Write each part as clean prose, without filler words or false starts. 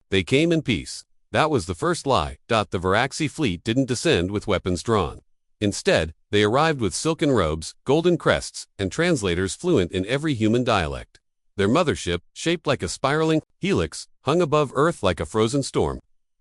They came in peace. That was the first lie. The Varaxi fleet didn't descend with weapons drawn. Instead, they arrived with silken robes, golden crests, and translators fluent in every human dialect. Their mothership, shaped like a spiraling helix, hung above Earth like a frozen storm,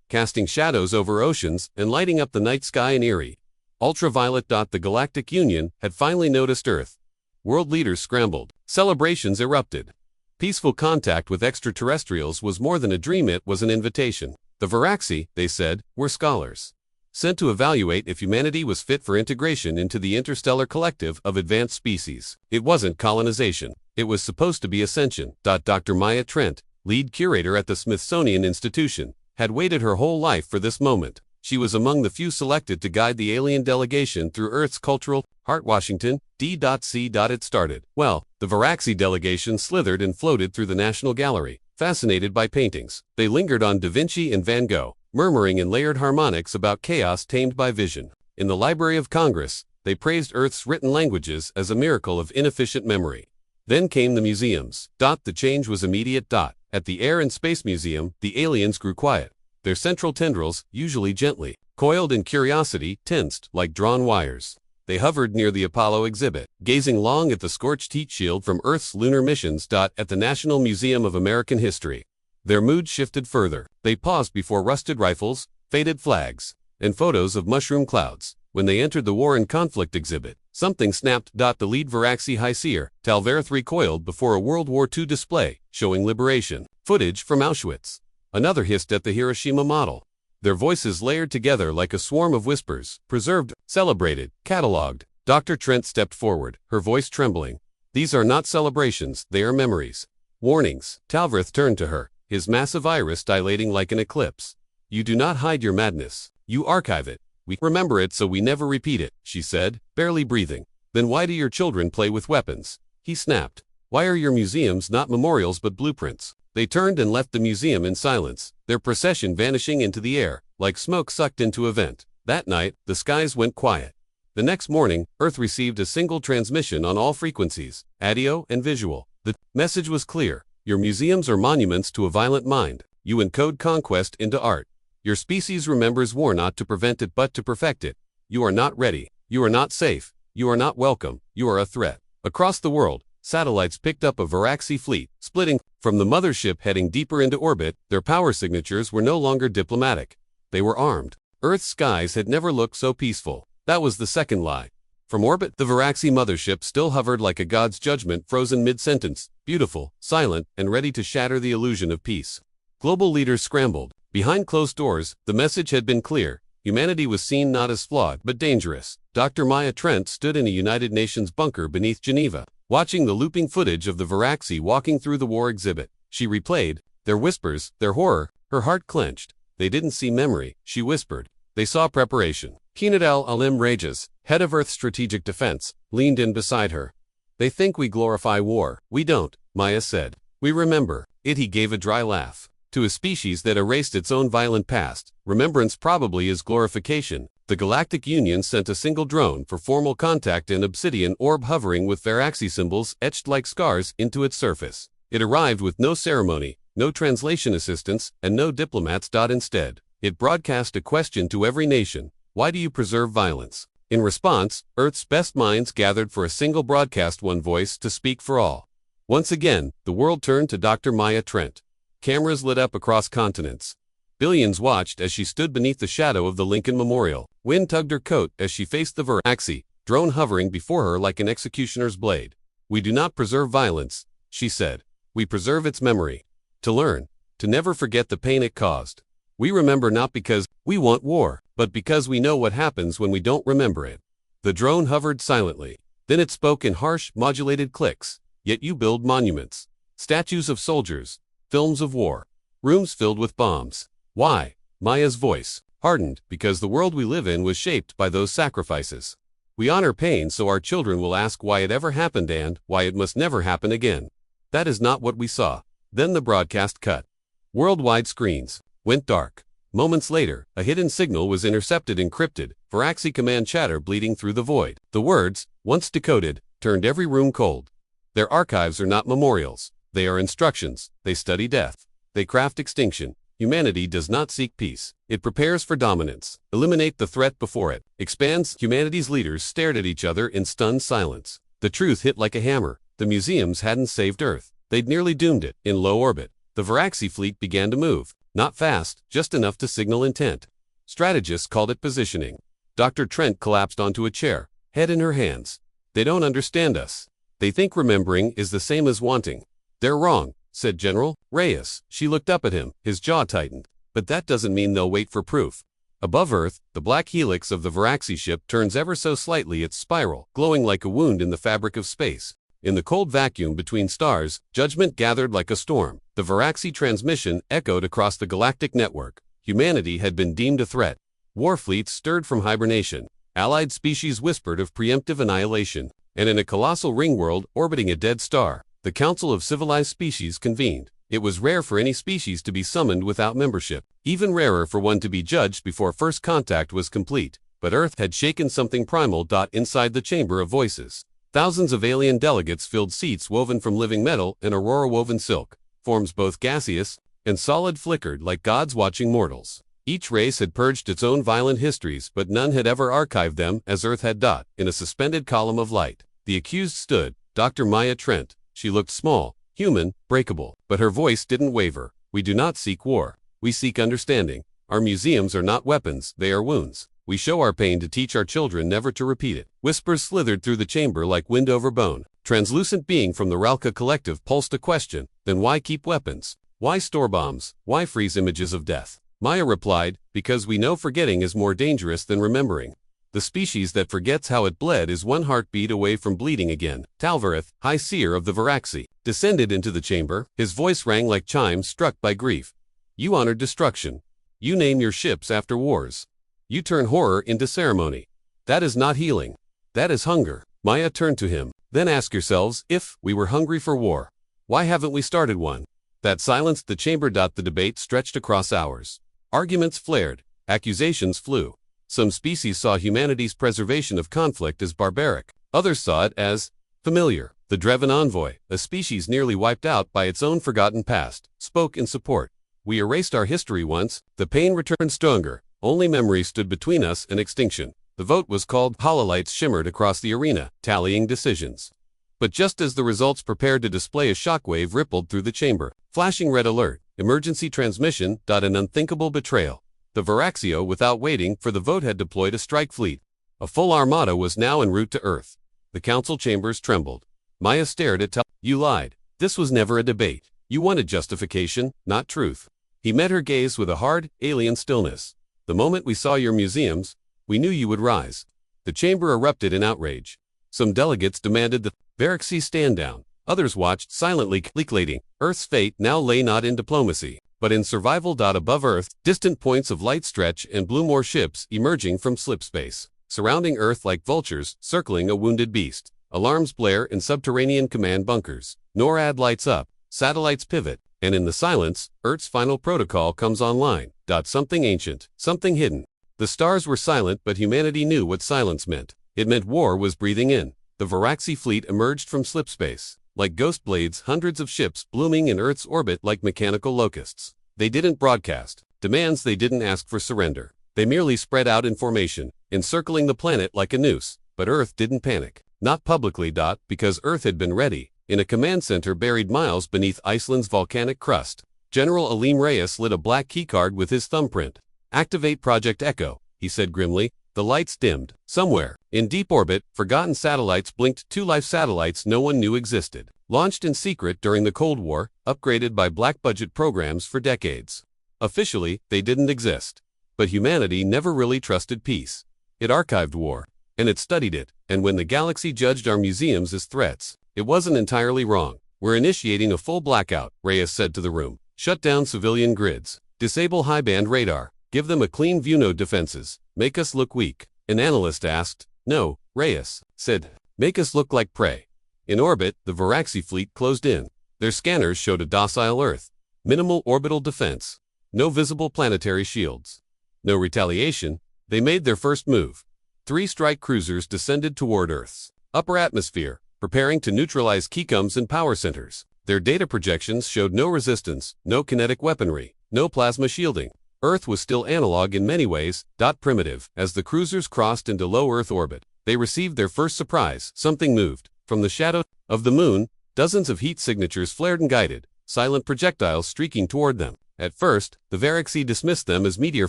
casting shadows over oceans and lighting up the night sky in eerie ultraviolet. The Galactic Union had finally noticed Earth. World leaders scrambled. Celebrations erupted. Peaceful contact with extraterrestrials was more than a dream, it was an invitation. The Varaxi, they said, were scholars, sent to evaluate if humanity was fit for integration into the interstellar collective of advanced species. It wasn't colonization. It was supposed to be ascension. Dr. Maya Trent, lead curator at the Smithsonian Institution, had waited her whole life for this moment. She was among the few selected to guide the alien delegation through Earth's cultural heart. Washington, D.C. It started. Well, the Varaxi delegation slithered and floated through the National Gallery, fascinated by paintings. They lingered on Da Vinci and Van Gogh, murmuring in layered harmonics about chaos tamed by vision. In the Library of Congress, they praised Earth's written languages as a miracle of inefficient memory. Then came the museums. The change was immediate. At the Air and Space Museum, the aliens grew quiet. Their central tendrils, usually gently coiled in curiosity, tensed like drawn wires. They hovered near the Apollo exhibit, gazing long at the scorched heat shield from Earth's lunar missions. At the National Museum of American History, their mood shifted further. They paused before rusted rifles, faded flags, and photos of mushroom clouds. When they entered the War and Conflict exhibit, something snapped. The lead Varaxi High Seer, Talvareth, recoiled before a World War II display showing liberation footage from Auschwitz. Another hissed at the Hiroshima model. Their voices layered together like a swarm of whispers, preserved, celebrated, catalogued. Dr. Trent stepped forward, her voice trembling. These are not celebrations, they are memories. Warnings. Talvareth turned to her, his massive iris dilating like an eclipse. You do not hide your madness. You archive it. We remember it so we never repeat it, she said, barely breathing. Then why do your children play with weapons? He snapped. Why are your museums not memorials but blueprints? They turned and left the museum in silence, their procession vanishing into the air, like smoke sucked into a vent. That night, the skies went quiet. The next morning, Earth received a single transmission on all frequencies, audio and visual. The message was clear. Your museums are monuments to a violent mind. You encode conquest into art. Your species remembers war not to prevent it but to perfect it. You are not ready. You are not safe. You are not welcome. You are a threat. Across the world, satellites picked up a Varaxi fleet, splitting from the mothership heading deeper into orbit. Their power signatures were no longer diplomatic. They were armed. Earth's skies had never looked so peaceful. That was the second lie. From orbit, the Varaxi mothership still hovered like a god's judgment frozen mid-sentence, beautiful, silent, and ready to shatter the illusion of peace. Global leaders scrambled. Behind closed doors, the message had been clear. Humanity was seen not as flawed but dangerous. Dr. Maya Trent stood in a United Nations bunker beneath Geneva, watching the looping footage of the Varaxi walking through the war exhibit. She replayed their whispers, their horror. Her heart clenched. They didn't see memory, she whispered. They saw preparation. Keenat al-Alim Rages, head of Earth Strategic Defense, leaned in beside her. They think we glorify war. We don't, Maya said. We remember it. He gave a dry laugh. To a species that erased its own violent past, remembrance probably is glorification. The Galactic Union sent a single drone for formal contact, an obsidian orb hovering with Varaxi symbols etched like scars into its surface. It arrived with no ceremony, no translation assistance, and no diplomats. Instead, it broadcast a question to every nation. Why do you preserve violence? In response, Earth's best minds gathered for a single broadcast, one voice to speak for all. Once again, the world turned to Dr. Maya Trent. Cameras lit up across continents. Billions watched as she stood beneath the shadow of the Lincoln Memorial. Wind tugged her coat as she faced the Varaxi, drone hovering before her like an executioner's blade. We do not preserve violence, she said. We preserve its memory. To learn, to never forget the pain it caused. We remember not because we want war, but because we know what happens when we don't remember it. The drone hovered silently. Then it spoke in harsh, modulated clicks. Yet you build monuments, statues of soldiers, films of war, rooms filled with bombs. Why? Maya's voice hardened because the world we live in was shaped by those sacrifices. We honor pain so our children will ask why it ever happened and why it must never happen again. That is not what we saw. Then the broadcast cut. Worldwide screens went dark. Moments later, a hidden signal was intercepted, encrypted, Varaxi command chatter bleeding through the void. The words, once decoded, turned every room cold. Their archives are not memorials. They are instructions. They study death. They craft extinction. Humanity does not seek peace. It prepares for dominance. Eliminate the threat before it expands. Humanity's leaders stared at each other in stunned silence. The truth hit like a hammer. The museums hadn't saved Earth. They'd nearly doomed it. In low orbit, the Varaxi fleet began to move. Not fast, just enough to signal intent. Strategists called it positioning. Dr. Trent collapsed onto a chair, head in her hands. They don't understand us. They think remembering is the same as wanting. They're wrong, said General Reyes. She looked up at him, his jaw tightened. But that doesn't mean they'll wait for proof. Above Earth, the black helix of the Varaxi ship turns ever so slightly its spiral, glowing like a wound in the fabric of space. In the cold vacuum between stars, judgment gathered like a storm. The Varaxi transmission echoed across the galactic network. Humanity had been deemed a threat. War fleets stirred from hibernation. Allied species whispered of preemptive annihilation. And in a colossal ring world orbiting a dead star, the Council of Civilized Species convened. It was rare for any species to be summoned without membership, even rarer for one to be judged before first contact was complete. But Earth had shaken something primal. Inside the chamber of voices, thousands of alien delegates filled seats woven from living metal and aurora-woven silk. Forms both gaseous and solid flickered like gods watching mortals. Each race had purged its own violent histories, but none had ever archived them as Earth had. In a suspended column of light, the accused stood, Dr. Maya Trent. She looked small, human, breakable, but her voice didn't waver. We do not seek war. We seek understanding. Our museums are not weapons, they are wounds. We show our pain to teach our children never to repeat it. Whispers slithered through the chamber like wind over bone. Translucent being from the Ralka collective pulsed a question. Then why keep weapons? Why store bombs? Why freeze images of death? Maya replied, because we know forgetting is more dangerous than remembering. The species that forgets how it bled is one heartbeat away from bleeding again. Talvareth, High Seer of the Varaxi, descended into the chamber. His voice rang like chimes struck by grief. You honored destruction. You name your ships after wars. You turn horror into ceremony. That is not healing. That is hunger. Maya turned to him. Then ask yourselves, if we were hungry for war, why haven't we started one? That silenced the chamber. The debate stretched across hours. Arguments flared. Accusations flew. Some species saw humanity's preservation of conflict as barbaric. Others saw it as familiar. The Dreven envoy, a species nearly wiped out by its own forgotten past, spoke in support. We erased our history once. The pain returned stronger. Only memory stood between us and extinction. The vote was called. Hololights shimmered across the arena, tallying decisions. But just as the results prepared to display, a shockwave rippled through the chamber. Flashing red alert. Emergency transmission. An unthinkable betrayal. The Varaxio, without waiting for the vote, had deployed a strike fleet. A full armada was now en route to Earth. The council chambers trembled. Maya stared at You lied. This was never a debate. You wanted justification, not truth. He met her gaze with a hard, alien stillness. The moment we saw your museums, we knew you would rise. The chamber erupted in outrage. Some delegates demanded the Varaxi stand down. Others watched silently, calculating. Earth's fate now lay not in diplomacy, but in survival. Above Earth, distant points of light stretch and blew more ships emerging from slipspace, surrounding Earth like vultures circling a wounded beast. Alarms blare in subterranean command bunkers. NORAD lights up, satellites pivot, and in the silence, Earth's final protocol comes online. Something ancient, something hidden. The stars were silent, but humanity knew what silence meant. It meant war was breathing in. The Varaxi fleet emerged from slipspace. Like ghost blades, hundreds of ships blooming in Earth's orbit like mechanical locusts. They didn't broadcast demands. They didn't ask for surrender. They merely spread out in formation, encircling the planet like a noose. But Earth didn't panic. Not publicly. Because Earth had been ready. In a command center buried miles beneath Iceland's volcanic crust, General Alim Reyes lit a black keycard with his thumbprint. Activate Project Echo, he said grimly. The lights dimmed. Somewhere, in deep orbit, forgotten satellites blinked. 2 life satellites no one knew existed. Launched in secret during the Cold War, upgraded by black-budget programs for decades. Officially, they didn't exist. But humanity never really trusted peace. It archived war. And it studied it. And when the galaxy judged our museums as threats, it wasn't entirely wrong. We're initiating a full blackout, Reyes said to the room. Shut down civilian grids. Disable high-band radar. Give them a clean view. No defenses. Make us look weak. An analyst asked. No, Reyes said. Make us look like prey. In orbit, the Varaxi fleet closed in. Their scanners showed a docile Earth. Minimal orbital defense. No visible planetary shields. No retaliation. They made their first move. 3 strike cruisers descended toward Earth's upper atmosphere, preparing to neutralize keycoms and power centers. Their data projections showed no resistance, no kinetic weaponry, No plasma shielding. Earth was still analog in many ways, primitive. As the cruisers crossed into low Earth orbit, they received their first surprise. Something moved. From the shadow of the moon, dozens of heat signatures flared and guided, silent projectiles streaking toward them. At first, the Varaxi dismissed them as meteor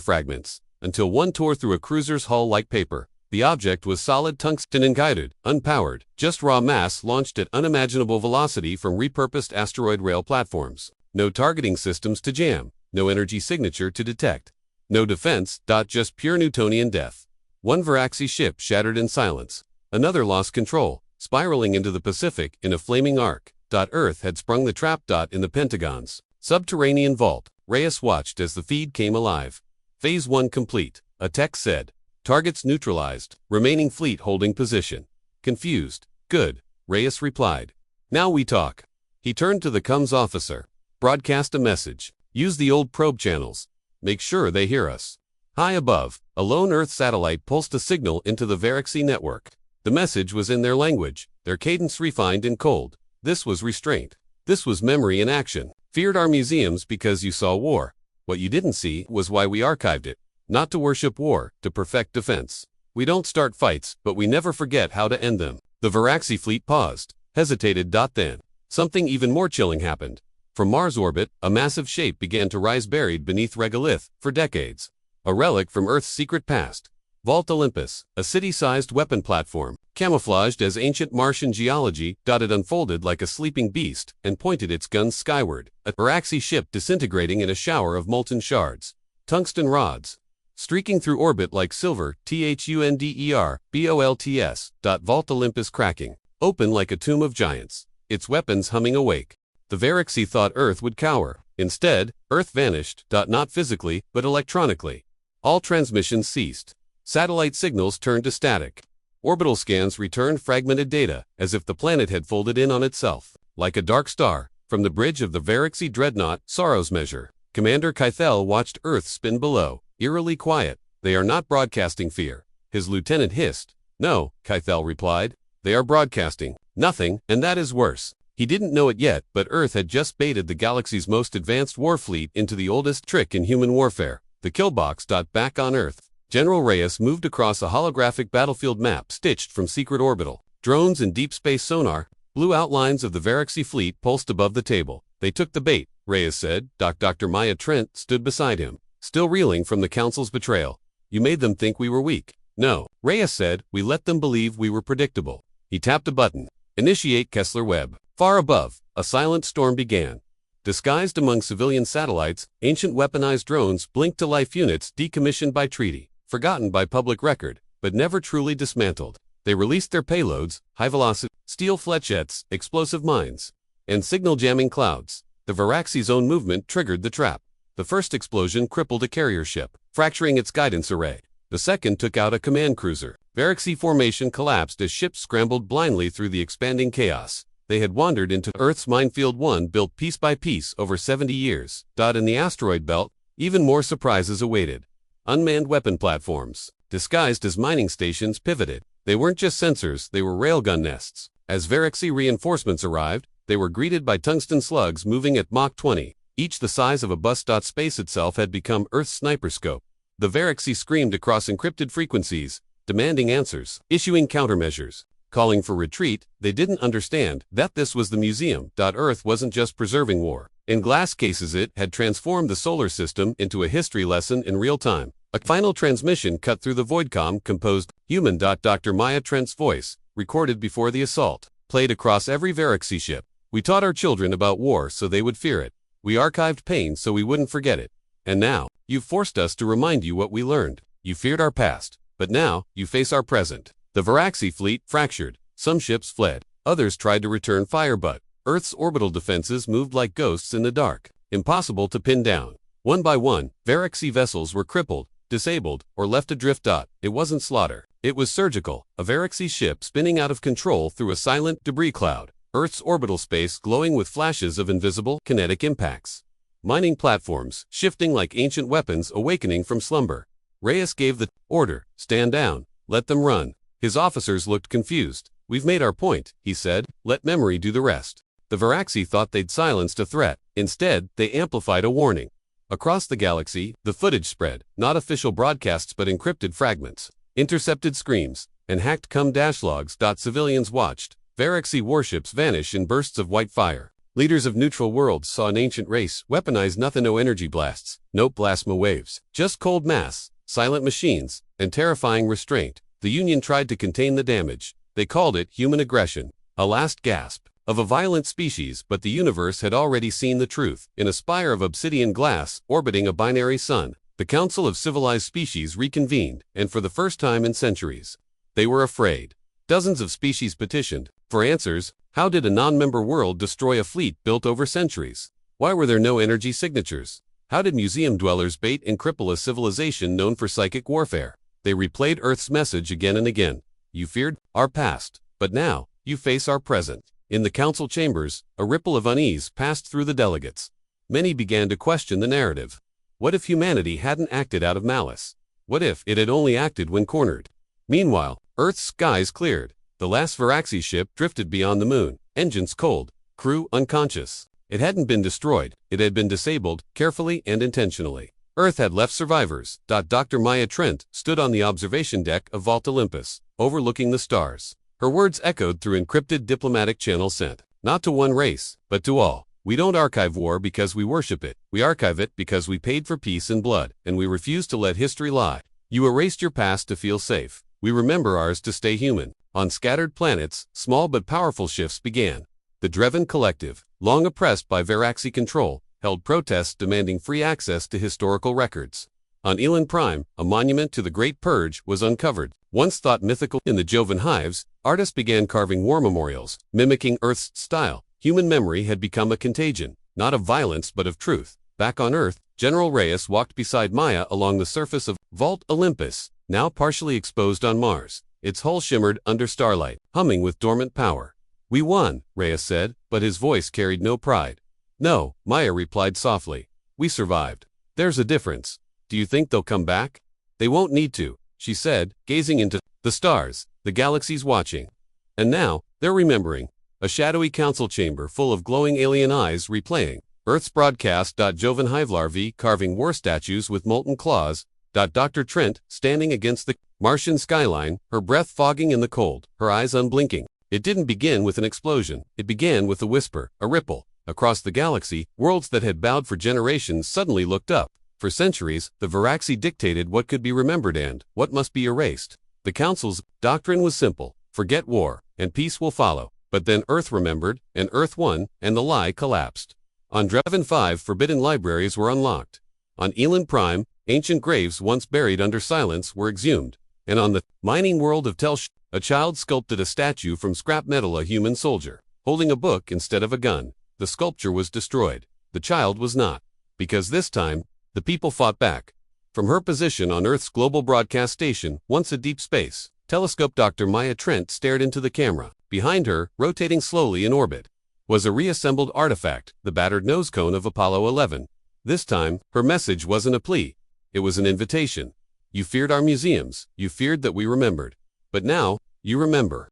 fragments, until one tore through a cruiser's hull like paper. The object was solid tungsten and guided, unpowered, just raw mass launched at unimaginable velocity from repurposed asteroid rail platforms. No targeting systems to jam, no energy signature to detect. No defense, just pure Newtonian death. One Varaxi ship shattered in silence. Another lost control, spiraling into the Pacific in a flaming arc. Earth had sprung the trap. In the Pentagon's subterranean vault, Reyes watched as the feed came alive. Phase 1 complete, a text said. Targets neutralized, remaining fleet holding position. Confused. Good, Reyes replied. Now we talk. He turned to the comms officer. Broadcast a message. Use the old probe channels. Make sure they hear us. High above, a lone Earth satellite pulsed a signal into the Varaxi network. The message was in their language, their cadence refined and cold. This was restraint. This was memory in action. Feared our museums because you saw war. What you didn't see was why we archived it. Not to worship war, to perfect defense. We don't start fights, but we never forget how to end them. The Varaxi fleet paused, hesitated. Then, something even more chilling happened. From Mars orbit, a massive shape began to rise buried beneath regolith for decades. A relic from Earth's secret past. Vault Olympus, a city-sized weapon platform, camouflaged as ancient Martian geology. It unfolded like a sleeping beast and pointed its guns skyward. A Varaxi ship disintegrating in a shower of molten shards. Tungsten rods. Streaking through orbit like silver. THUNDER, BOLTS. Vault Olympus cracking. Open like a tomb of giants. Its weapons humming awake. The Varaxi thought Earth would cower. Instead, Earth vanished. Not physically, but electronically. All transmissions ceased. Satellite signals turned to static. Orbital scans returned fragmented data, as if the planet had folded in on itself. Like a dark star, from the bridge of the Varaxi dreadnought, Sorrow's Measure, Commander Kythel watched Earth spin below, eerily quiet. They are not broadcasting fear. His lieutenant hissed. No, Kythel replied. They are broadcasting nothing, and that is worse. He didn't know it yet, but Earth had just baited the galaxy's most advanced war fleet into the oldest trick in human warfare, the killbox. Back on Earth, General Reyes moved across a holographic battlefield map stitched from secret orbital. Drones and deep space sonar, blue outlines of the Varaxi fleet pulsed above the table. They took the bait, Reyes said. Dr. Maya Trent stood beside him, still reeling from the Council's betrayal. You made them think we were weak. No, Reyes said, we let them believe we were predictable. He tapped a button. Initiate Kessler Web. Far above, a silent storm began. Disguised among civilian satellites, ancient weaponized drones blinked to life units decommissioned by treaty, forgotten by public record, but never truly dismantled. They released their payloads, high-velocity, steel flechettes, explosive mines, and signal-jamming clouds. The Varaxi's own movement triggered the trap. The first explosion crippled a carrier ship, fracturing its guidance array. The second took out a command cruiser. Varaxi formation collapsed as ships scrambled blindly through the expanding chaos. They had wandered into Earth's minefield, one built piece by piece over 70 years. In the asteroid belt, even more surprises awaited. Unmanned weapon platforms, disguised as mining stations, pivoted. They weren't just sensors, they were railgun nests. As Varaxi reinforcements arrived, they were greeted by tungsten slugs moving at Mach 20, each the size of a bus. Space itself had become Earth's sniper scope. The Varaxi screamed across encrypted frequencies, demanding answers, issuing countermeasures, calling for retreat. They didn't understand that this was the museum. Earth wasn't just preserving war. In glass cases, it had transformed the solar system into a history lesson in real time. A final transmission cut through the voidcom composed human. Dr. Maya Trent's voice, recorded before the assault, played across every Varaxi ship. We taught our children about war so they would fear it. We archived pain so we wouldn't forget it. And now, you've forced us to remind you what we learned. You feared our past, but now, you face our present. The Varaxi fleet fractured. Some ships fled. Others tried to return fire, but Earth's orbital defenses moved like ghosts in the dark, impossible to pin down. One by one, Varaxi vessels were crippled, disabled, or left adrift. It wasn't slaughter. It was surgical. A Varaxi ship spinning out of control through a silent debris cloud. Earth's orbital space glowing with flashes of invisible, kinetic impacts. Mining platforms, shifting like ancient weapons awakening from slumber. Reyes gave the order, stand down, let them run. His officers looked confused. We've made our point, he said, let memory do the rest. The Varaxi thought they'd silenced a threat. Instead, they amplified a warning. Across the galaxy, the footage spread, not official broadcasts but encrypted fragments, intercepted screams, and hacked logs. Civilians watched Varaxi warships vanish in bursts of white fire. Leaders of neutral worlds saw an ancient race weaponize nothing, no energy blasts, no plasma waves, just cold mass, silent machines, and terrifying restraint. The Union tried to contain the damage. They called it human aggression, a last gasp of a violent species, but the universe had already seen the truth. In a spire of obsidian glass orbiting a binary sun, the Council of Civilized Species reconvened, and for the first time in centuries, they were afraid. Dozens of species petitioned for answers. How did a non-member world destroy a fleet built over centuries? Why were there no energy signatures? How did museum dwellers bait and cripple a civilization known for psychic warfare? They replayed Earth's message again and again. You feared our past, but now you face our present. In the council chambers, a ripple of unease passed through the delegates. Many began to question the narrative. What if humanity hadn't acted out of malice? What if it had only acted when cornered? Meanwhile, Earth's skies cleared. The last Varaxi ship drifted beyond the moon, engines cold, crew unconscious. It hadn't been destroyed, it had been disabled, carefully and intentionally. Earth had left survivors. Dr. Maya Trent stood on the observation deck of Vault Olympus, overlooking the stars. Her words echoed through encrypted diplomatic channels sent, not to one race, but to all. We don't archive war because we worship it. We archive it because we paid for peace and blood, and we refuse to let history lie. You erased your past to feel safe. We remember ours to stay human. On scattered planets, small but powerful shifts began. The Dreven Collective, long oppressed by Varaxi control, held protests demanding free access to historical records. On Elon Prime, a monument to the Great Purge was uncovered. Once thought mythical in the Jovan hives, artists began carving war memorials, mimicking Earth's style. Human memory had become a contagion, not of violence but of truth. Back on Earth, General Reyes walked beside Maya along the surface of Vault Olympus, now partially exposed on Mars. Its hull shimmered under starlight, humming with dormant power. We won, Reyes said, but his voice carried no pride. No, Maya replied softly. We survived. There's a difference. Do you think they'll come back? They won't need to, she said, gazing into the stars, the galaxies watching. And now, they're remembering. A shadowy council chamber full of glowing alien eyes replaying Earth's broadcast. Jovan hive larvae carving war statues with molten claws. Dr. Trent, standing against the Martian skyline, her breath fogging in the cold, her eyes unblinking. It didn't begin with an explosion. It began with a whisper, a ripple. Across the galaxy, worlds that had bowed for generations suddenly looked up. For centuries, the Varaxi dictated what could be remembered and what must be erased. The Council's doctrine was simple: forget war, and peace will follow. But then Earth remembered, and Earth won, and the lie collapsed. On Dreven 5, forbidden libraries were unlocked. On Elon Prime, ancient graves once buried under silence were exhumed. And on the mining world of Telsh, a child sculpted a statue from scrap metal, a human soldier, holding a book instead of a gun. The sculpture was destroyed. The child was not. Because this time, the people fought back. From her position on Earth's global broadcast station, once a deep space telescope, Dr. Maya Trent stared into the camera. Behind her, rotating slowly in orbit, was a reassembled artifact, the battered nose cone of Apollo 11. This time, her message wasn't a plea. It was an invitation. You feared our museums. You feared that we remembered. But now, you remember.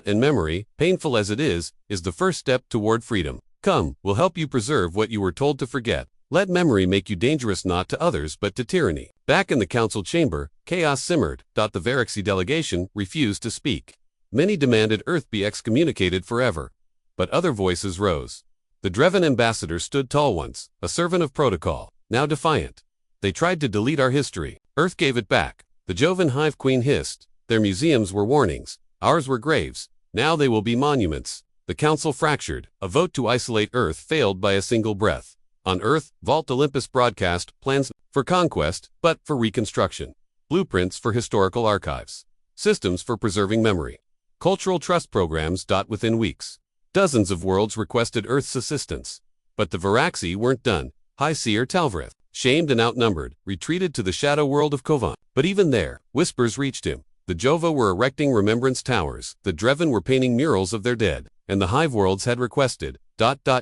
And memory, painful as it is the first step toward freedom. Come, we'll help you preserve what you were told to forget. Let memory make you dangerous not to others but to tyranny. Back in the council chamber, chaos simmered. The Varaxi delegation refused to speak. Many demanded Earth be excommunicated forever. But other voices rose. The Dreven ambassador stood tall once, a servant of protocol, now defiant. They tried to delete our history. Earth gave it back. The Jovan hive queen hissed. Their museums were warnings. Ours were graves. Now they will be monuments. The council fractured. A vote to isolate Earth failed by a single breath. On Earth, Vault Olympus broadcast plans for conquest, but for reconstruction. Blueprints for historical archives. Systems for preserving memory. Cultural trust programs. Within weeks, dozens of worlds requested Earth's assistance. But the Varaxi weren't done. High Seer Talvrith, shamed and outnumbered, retreated to the shadow world of Kovan. But even there, whispers reached him. The Jova were erecting remembrance towers, the Dreven were painting murals of their dead, and the hive worlds had requested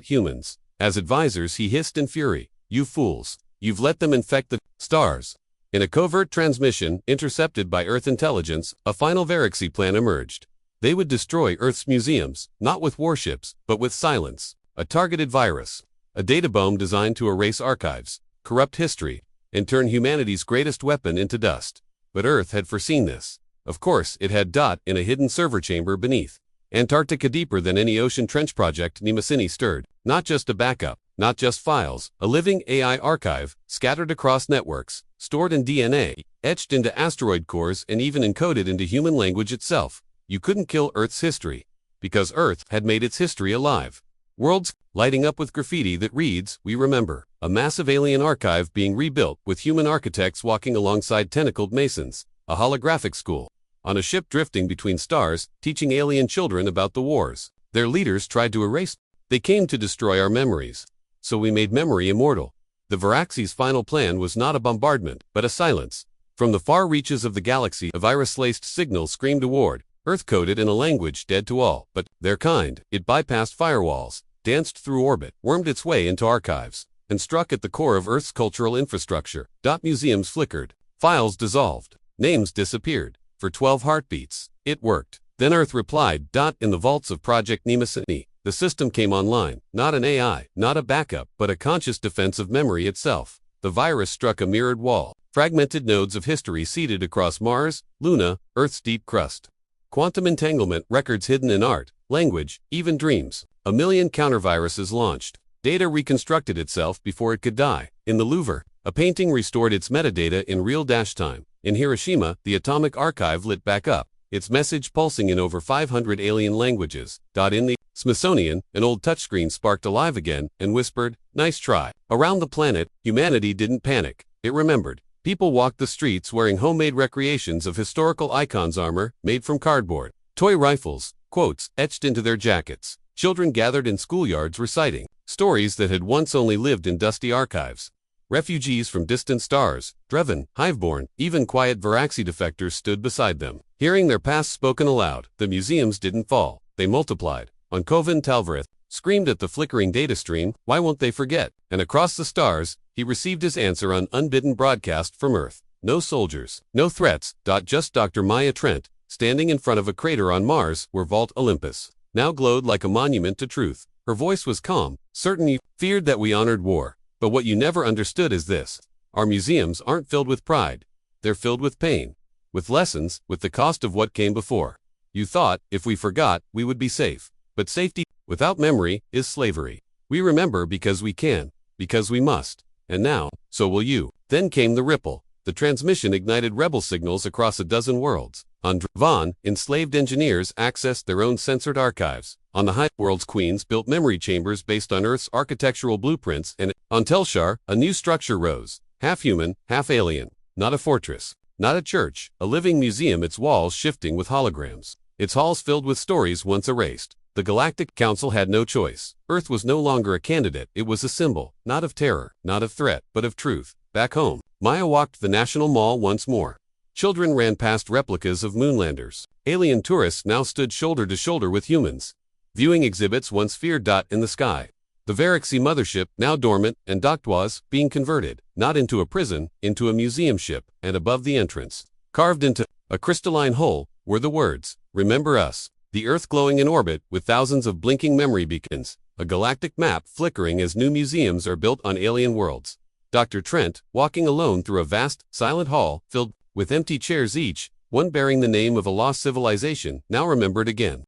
humans. As advisors, he hissed in fury, "You fools, you've let them infect the stars." In a covert transmission, intercepted by Earth intelligence, a final Varaxi plan emerged. They would destroy Earth's museums, not with warships, but with silence. A targeted virus. A data bomb designed to erase archives. corrupt history, and turn humanity's greatest weapon into dust. But Earth had foreseen this. Of course, it had in a hidden server chamber beneath Antarctica, deeper than any ocean trench project Mnemosyne stirred. Not just a backup, not just files, a living AI archive, scattered across networks, stored in DNA, etched into asteroid cores, and even encoded into human language itself. You couldn't kill Earth's history, because Earth had made its history alive. Worlds lighting up with graffiti that reads, "We remember." A massive alien archive being rebuilt with human architects walking alongside tentacled masons. A holographic school on a ship drifting between stars, teaching alien children about the wars their leaders tried to erase. They came to destroy our memories. So we made memory immortal. The Varaxi's final plan was not a bombardment, but a silence. From the far reaches of the galaxy, a virus-laced signal screamed a word, Earth-coded in a language dead to all but their kind. It bypassed firewalls, danced through orbit, wormed its way into archives, and struck at the core of Earth's cultural infrastructure. Museums flickered, files dissolved, names disappeared. For 12 heartbeats, it worked. Then Earth replied. In the vaults of Project Mnemosyne, the system came online, not an AI, not a backup, but a conscious defense of memory itself. The virus struck a mirrored wall, fragmented nodes of history seeded across Mars, Luna, Earth's deep crust. Quantum entanglement, records hidden in art, language, even dreams. A million counterviruses launched. Data reconstructed itself before it could die. In the Louvre, a painting restored its metadata in real time. In Hiroshima, the atomic archive lit back up, its message pulsing in over 500 alien languages. In the Smithsonian, an old touchscreen sparked alive again and whispered, "Nice try." Around the planet, humanity didn't panic. It remembered. People walked the streets wearing homemade recreations of historical icons, armor made from cardboard, toy rifles, quotes etched into their jackets. Children gathered in schoolyards reciting stories that had once only lived in dusty archives. Refugees from distant stars, driven, hive-born, even quiet Varaxi defectors stood beside them. Hearing their past spoken aloud, the museums didn't fall, they multiplied. On Coven Talvareth screamed at the flickering data stream, "Why won't they forget?" And across the stars, he received his answer on unbidden broadcast from Earth. No soldiers, no threats. Just Dr. Maya Trent, standing in front of a crater on Mars where Vault Olympus now glowed like a monument to truth. Her voice was calm, certain. "You feared that we honored war. But what you never understood is this. Our museums aren't filled with pride. They're filled with pain, with lessons, with the cost of what came before. You thought, if we forgot, we would be safe. But safety, without memory, is slavery. We remember because we can, because we must. And now, so will you." Then came the ripple. The transmission ignited rebel signals across a dozen worlds. On Dravon, enslaved engineers accessed their own censored archives. On the High World's queens built memory chambers based on Earth's architectural blueprints, and on Telshar, a new structure rose. Half human, half alien. Not a fortress, not a church, a living museum, its walls shifting with holograms. Its halls filled with stories once erased. The Galactic Council had no choice. Earth was no longer a candidate, it was a symbol, not of terror, not of threat, but of truth. Back home, Maya walked the National Mall once more. Children ran past replicas of moonlanders. Alien tourists now stood shoulder to shoulder with humans, viewing exhibits once feared. In the sky, the Varaxi mothership, now dormant and docked, was being converted, not into a prison, into a museum ship, and above the entrance, carved into a crystalline hull, were the words, "Remember us." The Earth glowing in orbit with thousands of blinking memory beacons, a galactic map flickering as new museums are built on alien worlds. Dr. Trent, walking alone through a vast, silent hall, filled with empty chairs, each one bearing the name of a lost civilization, now remembered again.